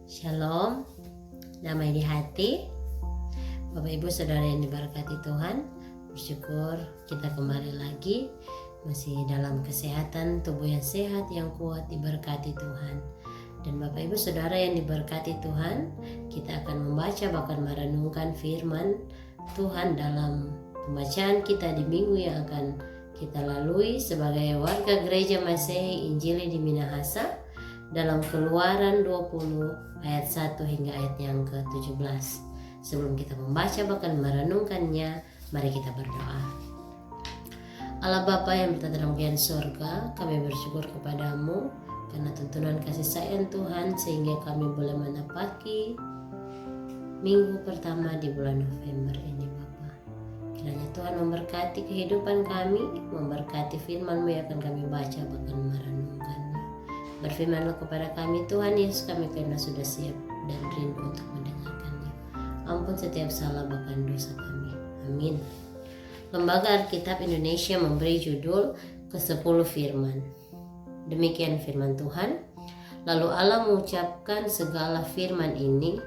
Shalom, damai di hati. Bapak Ibu Saudara yang diberkati Tuhan, bersyukur kita kembali lagi masih dalam kesehatan, tubuh yang sehat, yang kuat, diberkati Tuhan. Dan Bapak Ibu Saudara yang diberkati Tuhan, kita akan membaca bahkan merenungkan firman Tuhan dalam pembacaan kita di minggu yang akan kita lalui sebagai warga gereja Masehi Injili di Minahasa dalam Keluaran 20 ayat 1 hingga ayat yang ke-17. Sebelum kita membaca bahkan merenungkannya, mari kita berdoa. Allah Bapa yang bertata dalam kerajaan surga, kami bersyukur kepadamu karena tuntunan kasih sayang Tuhan sehingga kami boleh menapaki minggu pertama di bulan November ini Bapa. Kiranya Tuhan memberkati kehidupan kami, memberkati firman-Mu yang akan kami baca bahkan merenungkannya. Berfirmanlah kepada kami Tuhan Yesus, kami karena sudah siap dan rindu untuk mendengarkannya. Ampun setiap salah bahkan dosa kami. Amin. Lembaga Alkitab Indonesia memberi judul ke-10 firman. Demikian firman Tuhan. Lalu Allah mengucapkan segala firman ini,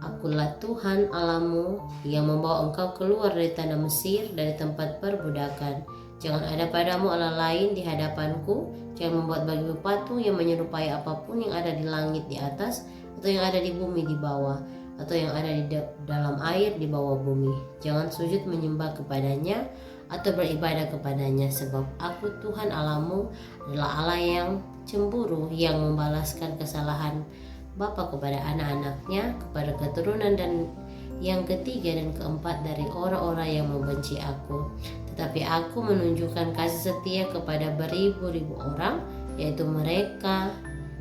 Akulah Tuhan Allahmu yang membawa engkau keluar dari tanah Mesir, dari tempat perbudakan. Jangan ada padamu Allah lain di hadapanku. Jangan membuat bagimu patung yang menyerupai apapun yang ada di langit di atas, atau yang ada di bumi di bawah, atau yang ada di dalam air di bawah bumi. Jangan sujud menyembah kepadanya atau beribadah kepadanya, sebab aku Tuhan Allahmu adalah Allah yang cemburu, yang membalaskan kesalahan bapa kepada anak-anaknya, kepada keturunan dan yang ketiga dan keempat dari orang-orang yang membenci aku. Tetapi aku menunjukkan kasih setia kepada beribu-ribu orang, yaitu mereka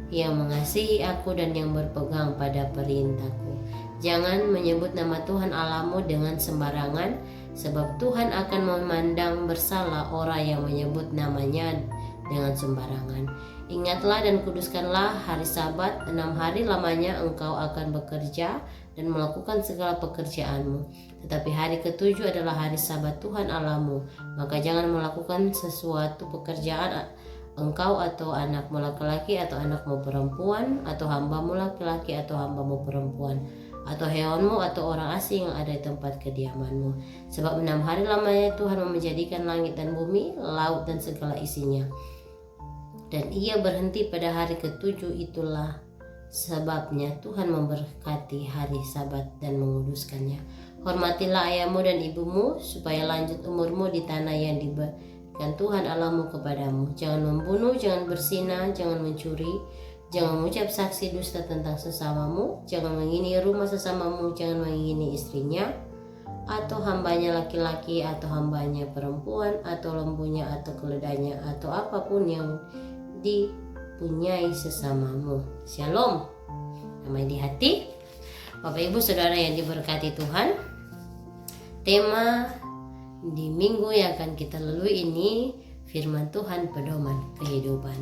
yang mengasihi aku dan yang berpegang pada perintahku. Jangan menyebut nama Tuhan Allahmu dengan sembarangan, sebab Tuhan akan memandang bersalah orang yang menyebut namanya dengan sembarangan. Ingatlah dan kuduskanlah hari Sabat, 6 hari lamanya engkau akan bekerja dan melakukan segala pekerjaanmu. Tetapi hari ke-7 adalah hari Sabat Tuhan Allahmu. Maka jangan melakukan sesuatu pekerjaan engkau atau anakmu laki-laki atau anakmu perempuan, atau hambamu laki-laki atau hambamu perempuan, atau hewanmu atau orang asing yang ada di tempat kediamanmu. Sebab 6 hari lamanya Tuhan menjadikan langit dan bumi, laut dan segala isinya. Dan ia berhenti pada hari ke-7, itulah sebabnya Tuhan memberkati hari Sabat dan menguduskannya. Hormatilah ayahmu dan ibumu, supaya lanjut umurmu di tanah yang diberikan Tuhan Allahmu kepadamu. Jangan membunuh, jangan berzina, jangan mencuri, jangan mengucap saksi dusta tentang sesamamu, jangan mengingini rumah sesamamu, jangan mengingini istrinya, atau hambanya laki-laki, atau hambanya perempuan, atau lembunya, atau keledainya, atau apapun yang dipunyai sesamamu. Shalom, damai di hati. Bapak Ibu Saudara yang diberkati Tuhan, tema di minggu yang akan kita lalui ini firman Tuhan, pedoman kehidupan.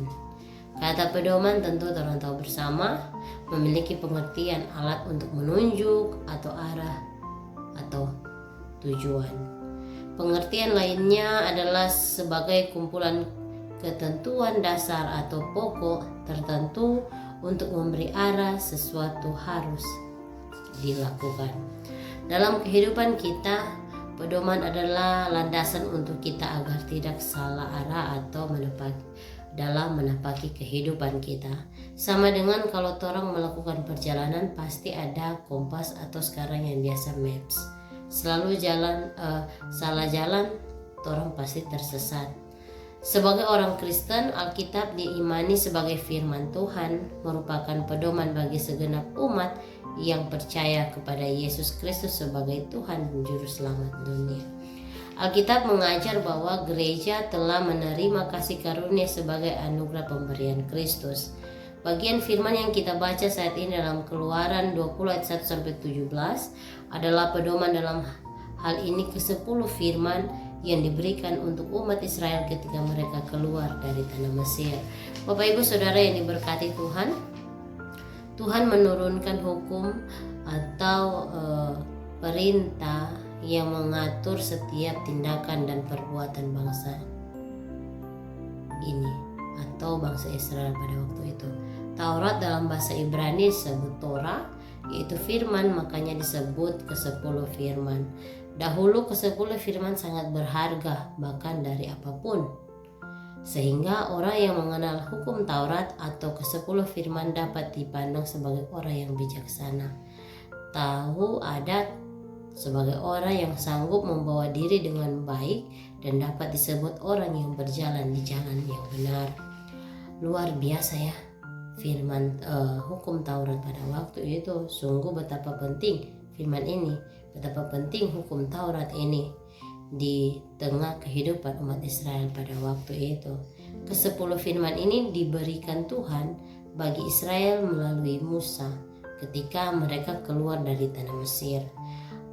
Kata pedoman tentu orang tahu bersama memiliki pengertian alat untuk menunjuk atau arah atau tujuan. Pengertian lainnya adalah sebagai kumpulan ketentuan dasar atau pokok tertentu untuk memberi arah sesuatu harus dilakukan. Dalam kehidupan kita, pedoman adalah landasan untuk kita agar tidak salah arah atau menapaki kehidupan kita. Sama dengan kalau orang melakukan perjalanan, pasti ada kompas atau sekarang yang biasa maps. Selalu salah jalan, orang pasti tersesat. Sebagai orang Kristen, Alkitab diimani sebagai firman Tuhan, merupakan pedoman bagi segenap umat yang percaya kepada Yesus Kristus sebagai Tuhan dan Juru Selamat dunia. Alkitab mengajar bahwa gereja telah menerima kasih karunia sebagai anugerah pemberian Kristus. Bagian firman yang kita baca saat ini dalam Keluaran 20 ayat 1-17 adalah pedoman dalam hal ini ke-10 firman yang diberikan untuk umat Israel ketika mereka keluar dari tanah Mesir. Bapak Ibu Saudara yang diberkati Tuhan, Tuhan menurunkan hukum atau perintah yang mengatur setiap tindakan dan perbuatan bangsa ini atau bangsa Israel pada waktu itu. Taurat dalam bahasa Ibrani disebut Torah, yaitu firman, makanya disebut ke-10 firman. Dahulu ke-10 firman sangat berharga, bahkan dari apapun. Sehingga orang yang mengenal hukum Taurat atau ke-10 firman dapat dipandang sebagai orang yang bijaksana. Tahu adat sebagai orang yang sanggup membawa diri dengan baik dan dapat disebut orang yang berjalan di jalan yang benar. Luar biasa ya firman hukum Taurat pada waktu itu. Sungguh betapa penting firman ini, betapa penting hukum Taurat ini di tengah kehidupan umat Israel pada waktu itu. Ke-10 firman ini diberikan Tuhan bagi Israel melalui Musa ketika mereka keluar dari tanah Mesir.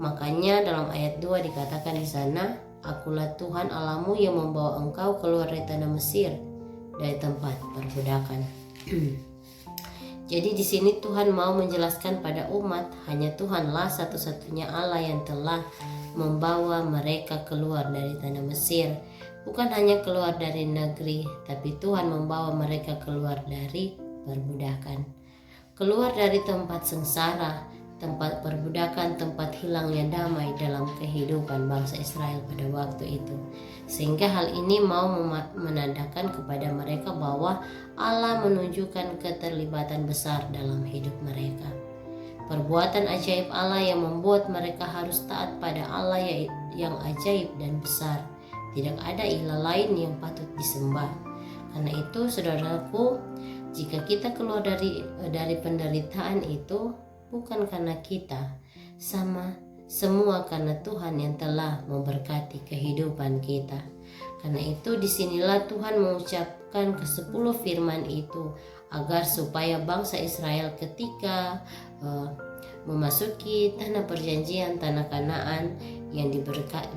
Makanya dalam ayat 2 dikatakan di sana, "Akulah Tuhan Allahmu yang membawa engkau keluar dari tanah Mesir, dari tempat perbudakan." Jadi di sini Tuhan mau menjelaskan pada umat, hanya Tuhanlah satu-satunya Allah yang telah membawa mereka keluar dari tanah Mesir. Bukan hanya keluar dari negeri, tapi Tuhan membawa mereka keluar dari perbudakan. Keluar dari tempat sengsara, tempat perbudakan, tempat hilangnya damai dalam kehidupan bangsa Israel pada waktu itu. Sehingga hal ini mau menandakan kepada mereka bahwa Allah menunjukkan keterlibatan besar dalam hidup mereka. Perbuatan ajaib Allah yang membuat mereka harus taat pada Allah yang ajaib dan besar. Tidak ada ilah lain yang patut disembah. Karena itu saudaraku, jika kita keluar dari penderitaan itu, bukan karena kita, semua karena Tuhan yang telah memberkati kehidupan kita. Karena itu disinilah Tuhan mengucapkan ke-10 firman itu agar supaya bangsa Israel ketika memasuki tanah perjanjian, tanah Kanaan yang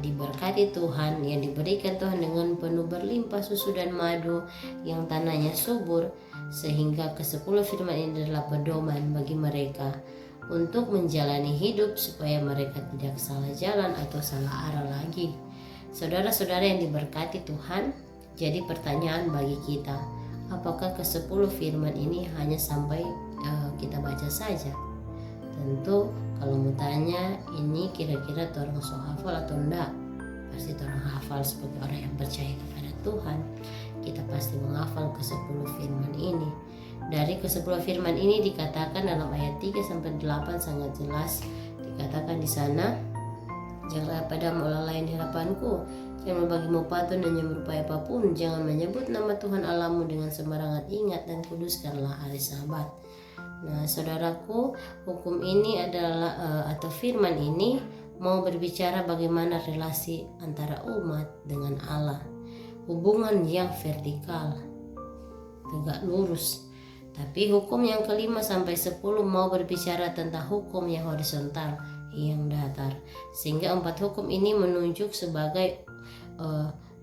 diberkati Tuhan, yang diberikan Tuhan dengan penuh berlimpah susu dan madu, yang tanahnya subur, sehingga ke-10 firman ini adalah pedoman bagi mereka untuk menjalani hidup supaya mereka tidak salah jalan atau salah arah lagi. Saudara-saudara yang diberkati Tuhan, jadi pertanyaan bagi kita, apakah ke-10 firman ini hanya sampai kita baca saja? Tentu kalau mau tanya ini kira-kira orang so hafal atau enggak, pasti orang hafal sebagai orang yang percaya kepada Tuhan. Kita pasti menghafal ke-10 firman ini. Dari ke-10 firman ini dikatakan dalam ayat 3-8 sangat jelas, dikatakan di sana, "Janganlah padamu Allah lain di hadapanku, jangan bagimu patung dan yang berupa apapun, jangan menyebut nama Tuhan Allahmu dengan sembarangan, ingat dan kuduskanlah hari Sabat." Nah, saudaraku, hukum ini adalah atau firman ini mau berbicara bagaimana relasi antara umat dengan Allah. Hubungan yang vertikal, tegak lurus. Tapi hukum yang ke-5-10 mau berbicara tentang hukum yang horizontal, yang datar. Sehingga 4 hukum ini menunjuk sebagai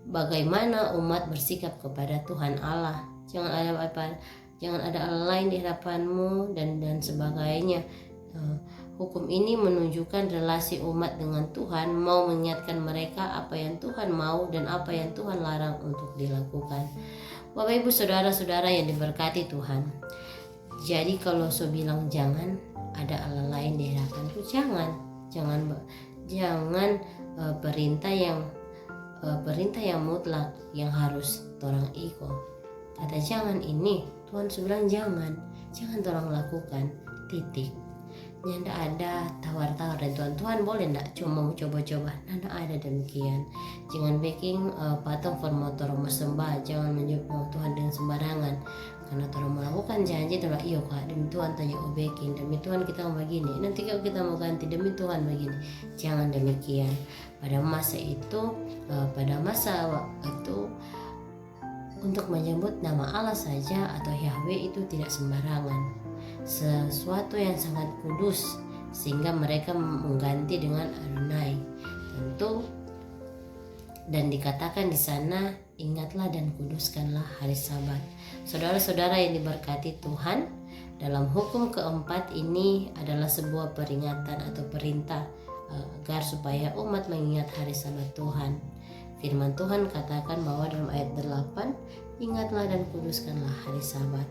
bagaimana umat bersikap kepada Tuhan Allah. Jangan ada Allah lain di hadapanmu dan sebagainya. Hukum ini menunjukkan relasi umat dengan Tuhan, mau mengingatkan mereka apa yang Tuhan mau dan apa yang Tuhan larang untuk dilakukan. Bapak Ibu saudara-saudara yang diberkati Tuhan, jadi kalau bilang jangan ada Allah lain di hadapanku, jangan perintah yang mutlak yang harus orang ikut. Kata jangan ini Tuhan bilang jangan orang lakukan, titik. Nggak ada tawar-tawar dan Tuhan boleh nggak cuma mau coba-coba, nggak ada demikian. Jangan bikin patung formotor sembah, jangan menyebut Tuhan dengan sembarangan. Karena Tuhan melakukan janji telah iyo kak, demi Tuhan tanya obekin, demi Tuhan kita mau begini, nanti kalau kita mau ganti demi Tuhan begini. Jangan demikian. Pada masa itu untuk menyebut nama Allah saja atau Yahweh itu tidak sembarangan, sesuatu yang sangat kudus, sehingga mereka mengganti dengan Adonai. Tentu dan dikatakan di sana, ingatlah dan kuduskanlah hari Sabat. Saudara-saudara yang diberkati Tuhan, dalam hukum keempat ini adalah sebuah peringatan atau perintah agar supaya umat mengingat hari Sabat Tuhan. Firman Tuhan katakan bahwa dalam ayat 8, ingatlah dan kuduskanlah hari Sabat.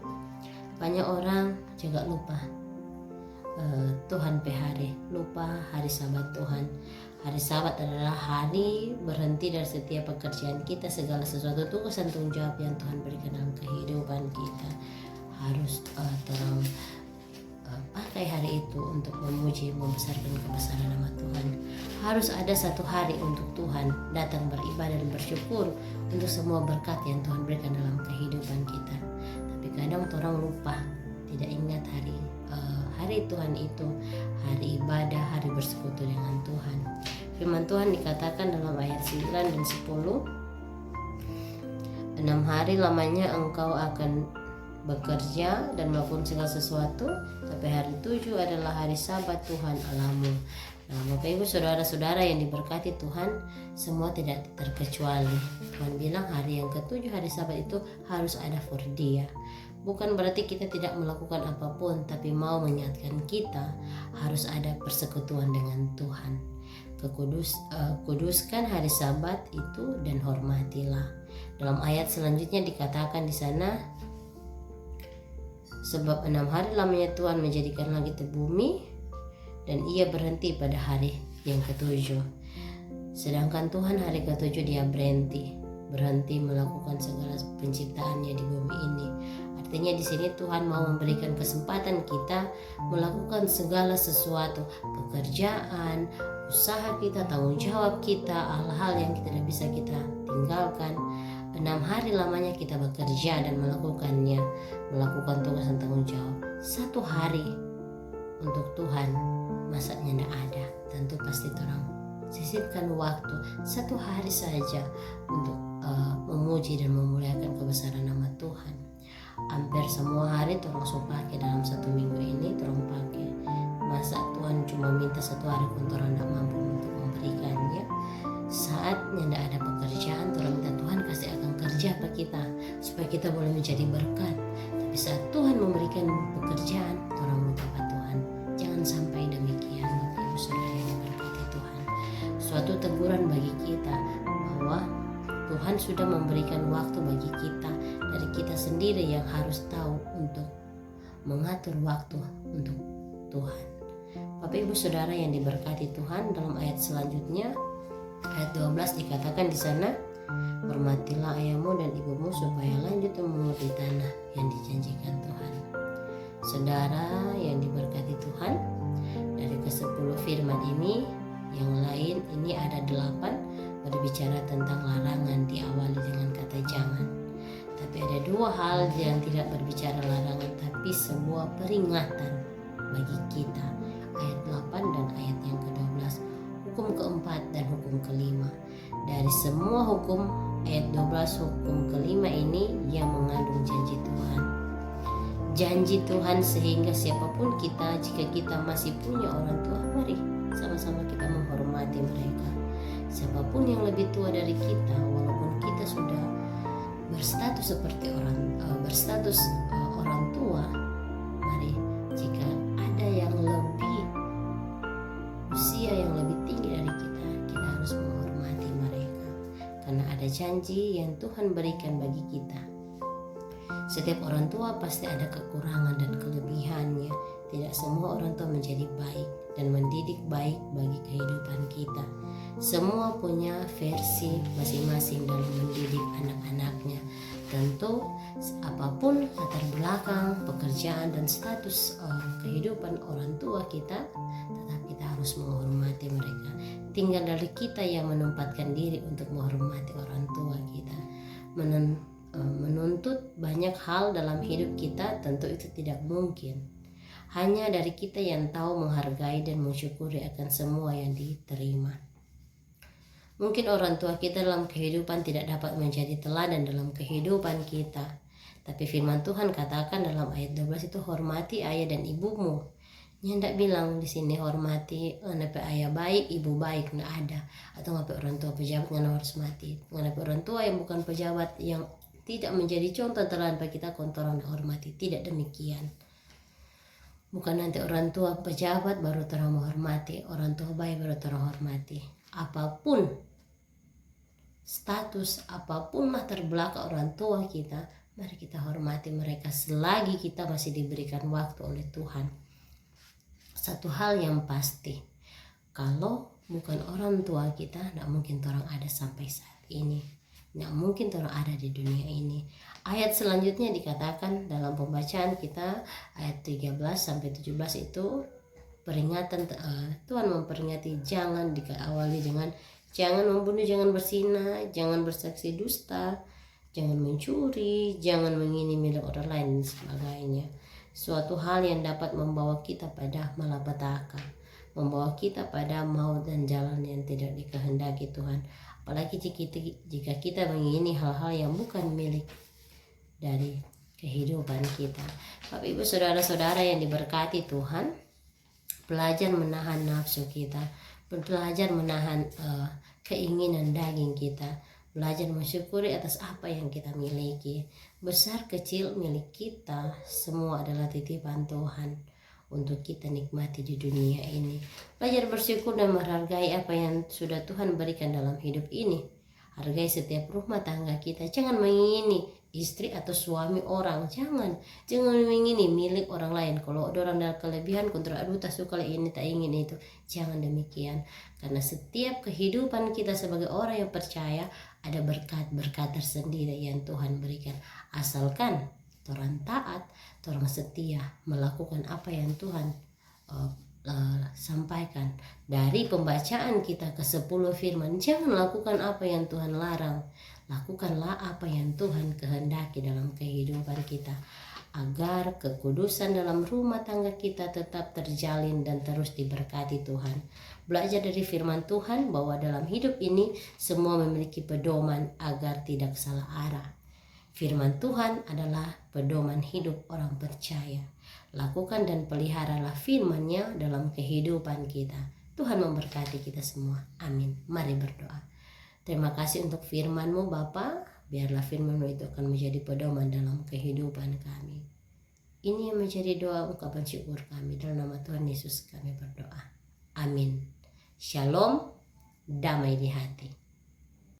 Banyak orang juga lupa Tuhan hari, lupa hari Sabat Tuhan. Hari Sabat adalah hari berhenti dari setiap pekerjaan kita, segala sesuatu tugas dan tanggung jawab yang Tuhan berikan dalam kehidupan kita. Harus terang pakai hari itu untuk memuji, membesarkan kebesaran nama Tuhan. Harus ada satu hari untuk Tuhan datang beribadah dan bersyukur untuk semua berkat yang Tuhan berikan dalam kehidupan kita. Tapi kadang orang lupa, tidak ingat hari Tuhan itu, hari ibadah, hari bersekutu dengan Tuhan. Firman Tuhan dikatakan dalam ayat 9 dan 10, 6 hari lamanya engkau akan bekerja dan melakukan segala sesuatu, tapi hari 7 adalah hari Sabat Tuhan Allahmu. Nah, Bapak Ibu saudara-saudara yang diberkati Tuhan, semua tidak terkecuali. Tuhan bilang hari yang ke-7 hari Sabat itu harus ada for Dia. Bukan berarti kita tidak melakukan apapun, tapi mau mengingatkan kita harus ada persekutuan dengan Tuhan. Kuduskan hari Sabat itu dan hormatilah. Dalam ayat selanjutnya dikatakan di sana, sebab 6 hari lamanya Tuhan menjadikan langit dan bumi, dan ia berhenti pada hari yang ke-7. Sedangkan Tuhan hari ke-7 dia berhenti melakukan segala penciptaannya di bumi ini. Artinya di sini Tuhan mau memberikan kesempatan kita melakukan segala sesuatu, pekerjaan, usaha kita, tanggung jawab kita, hal-hal yang tidak bisa kita tinggalkan. 6 hari lamanya kita bekerja dan melakukannya, melakukan tugas dan tanggung jawab. 1 hari untuk Tuhan masanya tidak ada. Tentu pasti orang sisipkan waktu 1 hari saja untuk memuji dan memuliakan kebesaran nama Tuhan. Hampir semua hari orang pakai dalam 1 minggu ini orang pakai. Masa Tuhan cuma minta 1 hari pun orang tidak mampu untuk memberikannya. Saatnya tidak ada pekerjaan, orang minta Tuhan kasih akan kerja apa kita supaya kita boleh menjadi berkat. Tapi saat Tuhan memberikan pekerjaan, orang minta apa Tuhan? Jangan sampai demikian, Bapak Ibu Saudara yang diberkati Tuhan. Suatu teguran bagi kita bahwa Tuhan sudah memberikan waktu bagi kita, dari kita sendiri yang harus tahu untuk mengatur waktu untuk Tuhan. Bapak Ibu Saudara yang diberkati Tuhan, dalam ayat selanjutnya ayat 12 dikatakan di sana, hormatilah ayahmu dan ibumu supaya lanjut memungut di tanah yang dijanjikan Tuhan. Saudara yang diberkati Tuhan, dari ke-10 firman ini, yang lain ini ada 8 berbicara tentang larangan, diawali dengan kata jangan. Tapi ada 2 hal yang tidak berbicara larangan, tapi sebuah peringatan bagi kita. Ayat 8 dan ayat yang ke-12. Hukum keempat dan hukum kelima. Dari semua hukum, ayat 12 hukum kelima ini yang mengandung janji Tuhan. Janji Tuhan sehingga siapapun kita, jika kita masih punya orang tua, mari sama-sama kita menghormati mereka. Siapapun yang lebih tua dari kita, walaupun kita sudah berstatus seperti orang tua, mari jika ada yang lebih usia yang lebih tinggi dari kita, kita harus menghormati mereka karena ada janji yang Tuhan berikan bagi kita. Setiap orang tua pasti ada kekurangan dan kelebihannya. Tidak semua orang tua menjadi baik dan mendidik baik bagi kehidupan kita. Semua punya versi masing-masing dalam mendidik anak-anaknya. Tentu apapun latar belakang, pekerjaan dan status kehidupan orang tua kita, tetap kita harus menghormati mereka. Tinggal dari kita yang menempatkan diri untuk menghormati orang tua kita. Menuntut banyak hal dalam hidup kita, tentu itu tidak mungkin. Hanya dari kita yang tahu menghargai dan mensyukuri akan semua yang diterima. Mungkin orang tua kita dalam kehidupan tidak dapat menjadi teladan dalam kehidupan kita. Tapi firman Tuhan katakan dalam ayat 12 itu, hormati ayah dan ibumu. Nyandak bilang di sini hormati ngapain ayah baik, ibu baik, nggak ada. Atau ngapain orang tua pejabat nggak harus mati. Ngapain orang tua yang bukan pejabat, yang tidak menjadi contoh teladan bagi kita, kontoran hormati. Tidak demikian. Bukan nanti orang tua pejabat baru terang menghormati, orang tua baik baru terang hormati. Apapun status, apapun latar belakang orang tua kita, Mari kita hormati mereka selagi kita masih diberikan waktu oleh Tuhan. Satu hal yang pasti, kalau bukan orang tua kita, tidak mungkin orang ada sampai saat ini. Tidak mungkin orang ada di dunia ini. Ayat selanjutnya dikatakan dalam pembacaan kita, ayat 13-17 itu peringatan, Tuhan memperingati jangan diawali dengan jangan membunuh, jangan berzina, jangan bersaksi dusta, jangan mencuri, jangan mengingini milik orang lain dan sebagainya. Suatu hal yang dapat membawa kita pada malapetaka, membawa kita pada maut dan jalan yang tidak dikehendaki Tuhan. Apalagi jika kita mengingini hal-hal yang bukan milik dari kehidupan kita. Bapak Ibu saudara-saudara yang diberkati Tuhan, belajar menahan nafsu kita, belajar menahan keinginan daging kita, belajar mensyukuri atas apa yang kita miliki. Besar kecil milik kita semua adalah titipan Tuhan untuk kita nikmati di dunia ini. Belajar bersyukur dan menghargai apa yang sudah Tuhan berikan dalam hidup ini. Hargai setiap rumah tangga kita. Jangan mengingini istri atau suami orang. Jangan mengingini milik orang lain. Kalau ada orang dalam kelebihan, kontra aduh tak suka ini, tak ingin itu. Jangan demikian. Karena setiap kehidupan kita sebagai orang yang percaya, ada berkat-berkat tersendiri yang Tuhan berikan. Asalkan orang taat, orang setia melakukan apa yang Tuhan sampaikan. Dari pembacaan kita ke-10 firman, jangan lakukan apa yang Tuhan larang, lakukanlah apa yang Tuhan kehendaki dalam kehidupan kita, agar kekudusan dalam rumah tangga kita tetap terjalin dan terus diberkati Tuhan. Belajar dari firman Tuhan bahwa dalam hidup ini semua memiliki pedoman agar tidak salah arah. Firman Tuhan adalah pedoman hidup orang percaya. Lakukan dan peliharalah firman-Nya dalam kehidupan kita. Tuhan memberkati kita semua. Amin. Mari berdoa. Terima kasih untuk firman-Mu Bapa. Biarlah firman-Mu itu akan menjadi pedoman dalam kehidupan kami. Ini yang menjadi doa ungkapan syukur kami. Dalam nama Tuhan Yesus kami berdoa. Amin. Shalom. Damai di hati.